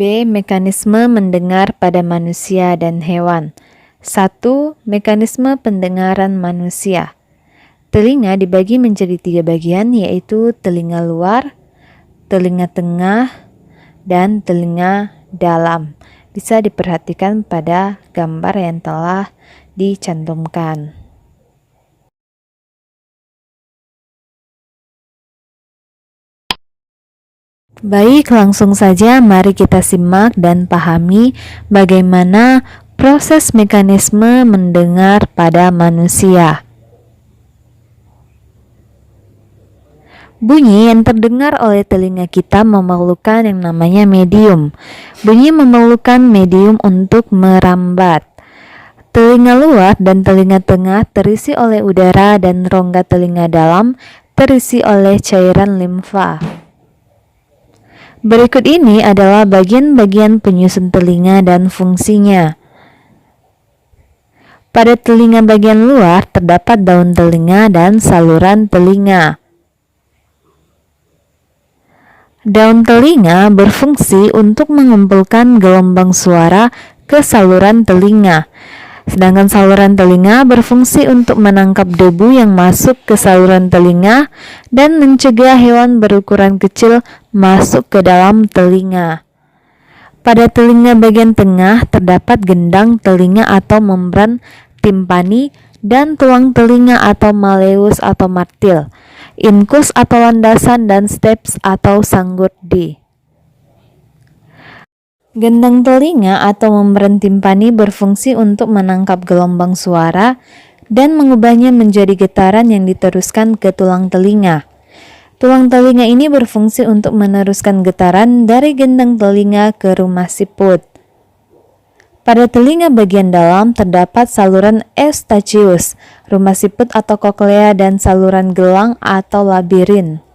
B. Mekanisme mendengar pada manusia dan hewan. 1. Mekanisme pendengaran manusia. Telinga dibagi menjadi 3 bagian, yaitu telinga luar, telinga tengah, dan telinga dalam. Bisa diperhatikan pada gambar yang telah dicantumkan. Baik, langsung saja mari kita simak dan pahami bagaimana proses mekanisme mendengar pada manusia. Bunyi yang terdengar oleh telinga kita memerlukan yang namanya medium. Bunyi memerlukan medium untuk merambat. Telinga luar dan telinga tengah terisi oleh udara dan rongga telinga dalam terisi oleh cairan limfa. Berikut ini adalah bagian-bagian penyusun telinga dan fungsinya. Pada telinga bagian luar terdapat daun telinga dan saluran telinga. Daun telinga berfungsi untuk mengumpulkan gelombang suara ke saluran telinga. Sedangkan saluran telinga berfungsi untuk menangkap debu yang masuk ke saluran telinga dan mencegah hewan berukuran kecil masuk ke dalam telinga. Pada telinga bagian tengah terdapat gendang telinga atau membran timpani dan tulang telinga atau malleus atau martil, incus atau landasan, dan stapes atau sanggurdi. Gendang telinga atau membran timpani berfungsi untuk menangkap gelombang suara dan mengubahnya menjadi getaran yang diteruskan ke tulang telinga. Tulang telinga ini berfungsi untuk meneruskan getaran dari gendang telinga ke rumah siput. Pada telinga bagian dalam terdapat saluran eustachius, rumah siput atau koklea, dan saluran gelang atau labirin.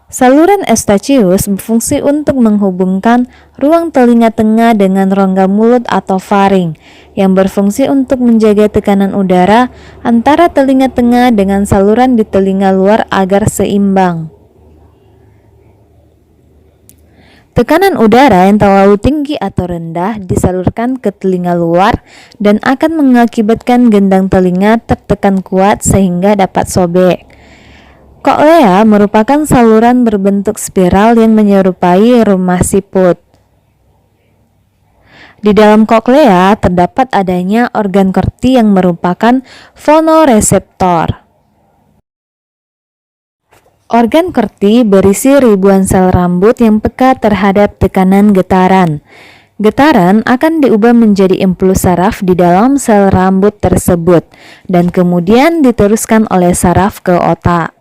Saluran eustachius berfungsi untuk menghubungkan ruang telinga tengah dengan rongga mulut atau faring, yang berfungsi untuk menjaga tekanan udara antara telinga tengah dengan saluran di telinga luar agar seimbang. Tekanan udara yang terlalu tinggi atau rendah disalurkan ke telinga luar dan akan mengakibatkan gendang telinga tertekan kuat sehingga dapat sobek. Koklea merupakan saluran berbentuk spiral yang menyerupai rumah siput. Di dalam koklea terdapat adanya organ korti yang merupakan fonoreseptor. Organ korti berisi ribuan sel rambut yang peka terhadap tekanan getaran. Getaran akan diubah menjadi impuls saraf di dalam sel rambut tersebut dan kemudian diteruskan oleh saraf ke otak.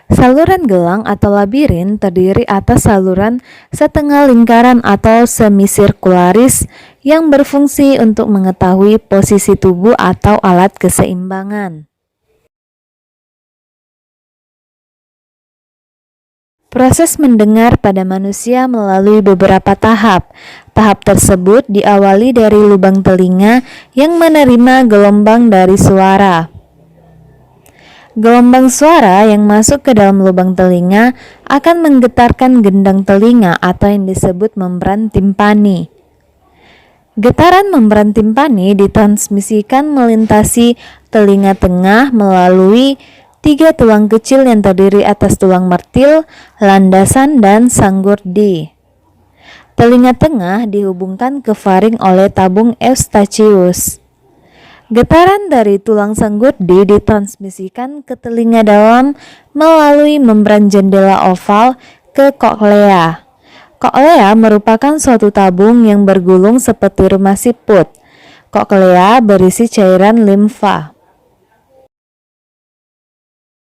Saluran gelang atau labirin terdiri atas saluran setengah lingkaran atau semisirkularis yang berfungsi untuk mengetahui posisi tubuh atau alat keseimbangan. Proses mendengar pada manusia melalui beberapa tahap. Tahap tersebut diawali dari lubang telinga yang menerima gelombang dari suara. Gelombang suara yang masuk ke dalam lubang telinga akan menggetarkan gendang telinga atau yang disebut membran timpani. Getaran membran timpani ditransmisikan melintasi telinga tengah melalui 3 tulang kecil yang terdiri atas tulang martil, landasan, dan sanggurdi. Telinga tengah dihubungkan ke faring oleh tabung eustachius. Getaran dari tulang sanggurdi ditransmisikan ke telinga dalam melalui membran jendela oval ke koklea. Koklea merupakan suatu tabung yang bergulung seperti rumah siput. Koklea berisi cairan limfa.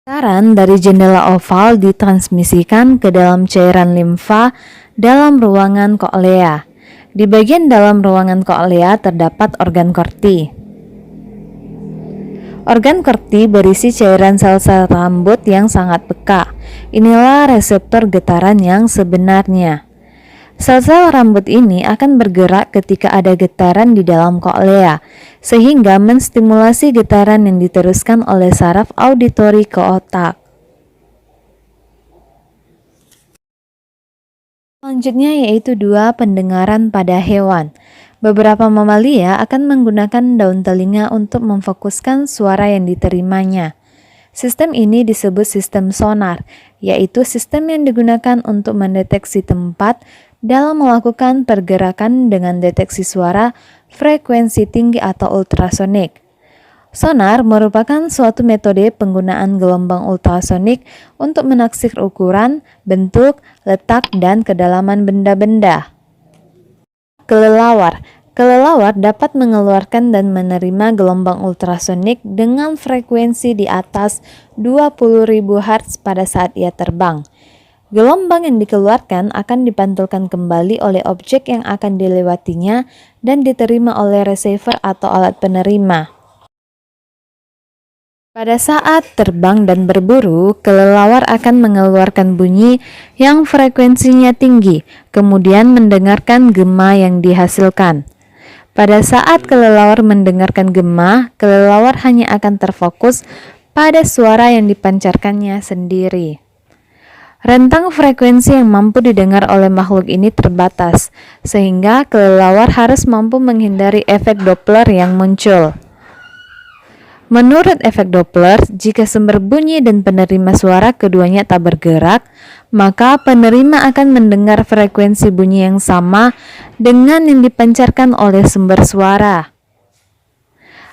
Getaran dari jendela oval ditransmisikan ke dalam cairan limfa dalam ruangan koklea. Di bagian dalam ruangan koklea terdapat organ korti. Organ korti berisi cairan sel-sel rambut yang sangat peka. Inilah reseptor getaran yang sebenarnya. Sel-sel rambut ini akan bergerak ketika ada getaran di dalam koklea, sehingga menstimulasi getaran yang diteruskan oleh saraf auditori ke otak. Selanjutnya yaitu 2. Pendengaran pada hewan. Beberapa mamalia akan menggunakan daun telinga untuk memfokuskan suara yang diterimanya. Sistem ini disebut sistem sonar, yaitu sistem yang digunakan untuk mendeteksi tempat dalam melakukan pergerakan dengan deteksi suara, frekuensi tinggi atau ultrasonik. Sonar merupakan suatu metode penggunaan gelombang ultrasonik untuk menaksir ukuran, bentuk, letak, dan kedalaman benda-benda. Kelelawar. Kelelawar dapat mengeluarkan dan menerima gelombang ultrasonik dengan frekuensi di atas 20.000 Hz pada saat ia terbang. Gelombang yang dikeluarkan akan dipantulkan kembali oleh objek yang akan dilewatinya dan diterima oleh receiver atau alat penerima. Pada saat terbang dan berburu, kelelawar akan mengeluarkan bunyi yang frekuensinya tinggi, kemudian mendengarkan gema yang dihasilkan. Pada saat kelelawar mendengarkan gema, kelelawar hanya akan terfokus pada suara yang dipancarkannya sendiri. Rentang frekuensi yang mampu didengar oleh makhluk ini terbatas, sehingga kelelawar harus mampu menghindari efek Doppler yang muncul. Menurut efek Doppler, jika sumber bunyi dan penerima suara keduanya tak bergerak, maka penerima akan mendengar frekuensi bunyi yang sama dengan yang dipancarkan oleh sumber suara.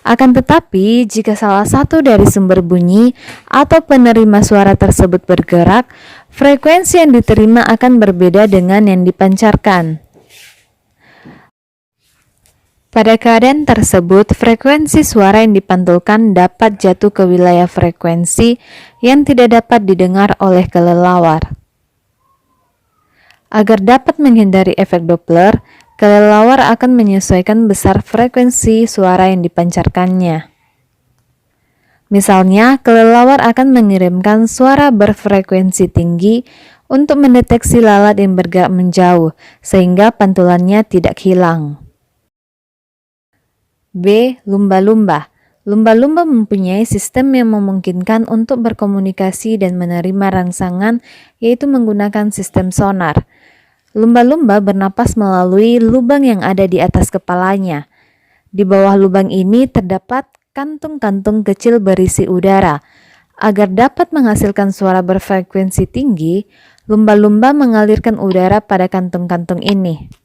Akan tetapi, jika salah satu dari sumber bunyi atau penerima suara tersebut bergerak, frekuensi yang diterima akan berbeda dengan yang dipancarkan. Pada keadaan tersebut, frekuensi suara yang dipantulkan dapat jatuh ke wilayah frekuensi yang tidak dapat didengar oleh kelelawar. Agar dapat menghindari efek Doppler, kelelawar akan menyesuaikan besar frekuensi suara yang dipancarkannya. Misalnya, kelelawar akan mengirimkan suara berfrekuensi tinggi untuk mendeteksi lalat yang bergerak menjauh, sehingga pantulannya tidak hilang. B. Lumba-lumba. Lumba-lumba mempunyai sistem yang memungkinkan untuk berkomunikasi dan menerima rangsangan, yaitu menggunakan sistem sonar. Lumba-lumba bernapas melalui lubang yang ada di atas kepalanya. Di bawah lubang ini terdapat kantung-kantung kecil berisi udara. Agar dapat menghasilkan suara berfrekuensi tinggi, lumba-lumba mengalirkan udara pada kantung-kantung ini.